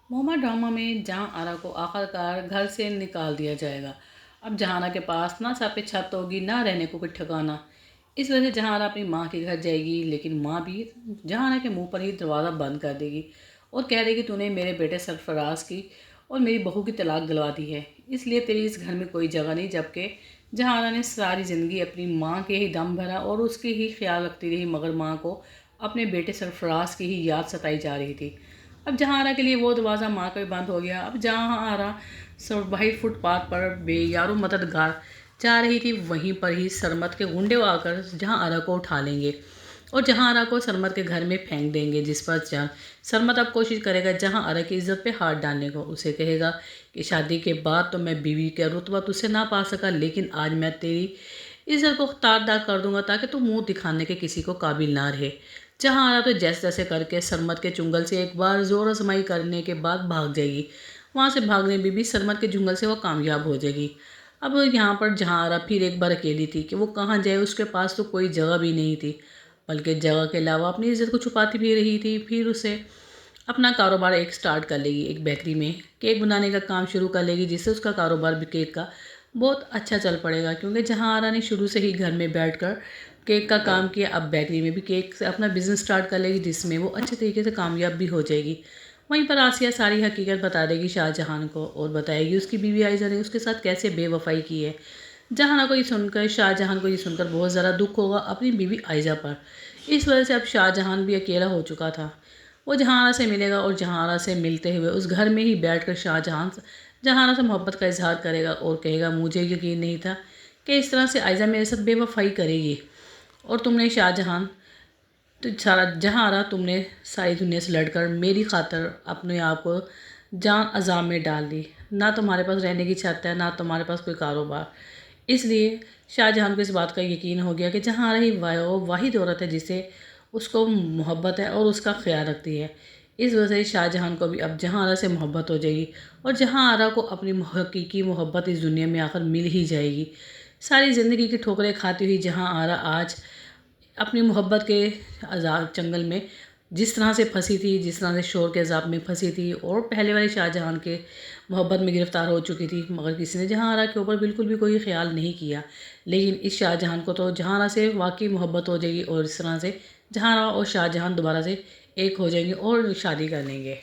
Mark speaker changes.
Speaker 1: मोहम्मा drama में जहां आरा को आखिरकार घर से निकाल दिया जाएगा। अब जहाना के पास ना सर पे छत होगी ना रहने को कोई ठिकाना। इस वजह से जहाना अपनी माँ के घर जाएगी, लेकिन माँ भी जहाना के मुंह पर ही दरवाज़ा बंद कर देगी और कह देगी तूने मेरे बेटे सरफराज की और मेरी बहू की तलाक दिलवा दी है, इसलिए तेरी इस घर में कोई जगह नहीं। जबकि जहाना ने सारी ज़िंदगी अपनी माँ के ही दम भरा और उसकी ही ख्याल रखती रही, मगर माँ को अपने बेटे सरफराज की ही याद सताई जा रही थी। अब जहाँ आरा के लिए वो दरवाज़ा माँ का भी बंद हो गया। अब जहाँ आरा वही फुटपाथ पर बेयारो मददगार जा रही थी, वहीं पर ही सरमत के गुंडे आकर जहाँ आरा को उठा लेंगे और जहाँ आरा को सरमत के घर में फेंक देंगे। जिस पर सरमत अब कोशिश करेगा जहाँ आरा की इज्जत पे हाथ डालने को। उसे कहेगा कि शादी के बाद तो मैं बीवी का रुतबा तुझसे ना पा सका, लेकिन आज मैं तेरी इज्जत को तार-तार कर दूंगा ताकि तू मुंह दिखाने के किसी को काबिल ना रहे। जहाँ आरा तो जैसे तैसे करके सरमत के चुंगल से एक बार जोर आजमाई करने के बाद भाग जाएगी। वहाँ से भागने में भी सरमत के चुंगल से वो कामयाब हो जाएगी। अब यहाँ पर जहाँ आरा फिर एक बार अकेली थी कि वो कहाँ जाए, उसके पास तो कोई जगह भी नहीं थी, बल्कि जगह के अलावा अपनी इज्जत को छुपाती भी रही थी। फिर उसे अपना कारोबार एक स्टार्ट कर लेगी, एक बेकरी में केक बनाने का काम शुरू कर लेगी, जिससे उसका कारोबार भी केक का बहुत अच्छा चल पड़ेगा। क्योंकि जहाँ आरा ने शुरू से ही घर में बैठकर केक का काम किया, अब बेकरी में भी केक से अपना बिजनेस स्टार्ट कर लेगी, जिसमें वो अच्छे तरीके से कामयाब भी हो जाएगी। वहीं पर आसिया सारी हकीकत बता देगी शाहजहां को और बताएगी उसकी बीवी आयशा ने उसके साथ कैसे बेवफाई की है। जहां को ये सुनकर शाहजहां को ये सुनकर बहुत ज़्यादा दुख होगा अपनी बीवी आयशा पर। इस वजह से अब शाहजहां भी अकेला हो चुका था। वो जहानारा से मिलेगा और जहानारा से मिलते हुए उस घर में ही बैठकर शाहजहां जहानारा से मोहब्बत का इजहार करेगा और कहेगा मुझे यकीन नहीं था कि इस तरह से आयशा मेरे साथ बेवफाई करेगी और तुमने शाहजहां तो सारा जहानारा तुमने सारी दुनिया से लड़कर मेरी खातर अपने आप को जान अजाब में डाल दी। ना तुम्हारे पास रहने की छत है, ना तुम्हारे पास कोई कारोबार। इसलिए शाहजहां को इस बात का यकीन हो गया कि जहानारा ही वाहिद औरत है जिसे उसको मोहब्बत है और उसका ख्याल रखती है। इस वजह से शाहजहां को भी अब जहां आरा से मोहब्बत हो जाएगी और जहां आरा को अपनी हकीकी मोहब्बत इस दुनिया में आकर मिल ही जाएगी। सारी ज़िंदगी की ठोकरें खाती हुई जहां आरा आज अपनी मोहब्बत के अजाब जंगल में जिस तरह से फंसी थी, जिस तरह से शोर के अजाब में फंसी थी और पहले वाले शाहजहां के मोहब्बत में गिरफ्तार हो चुकी थी, मगर किसी ने जहां आरा के ऊपर बिल्कुल भी कोई ख्याल नहीं किया। लेकिन इस शाहजहां को तो जहां आरा से वाकई मोहब्बत हो जाएगी और इस तरह से जहां आरा और शाहजहां दोबारा से एक हो जाएंगे और शादी कर लेंगे।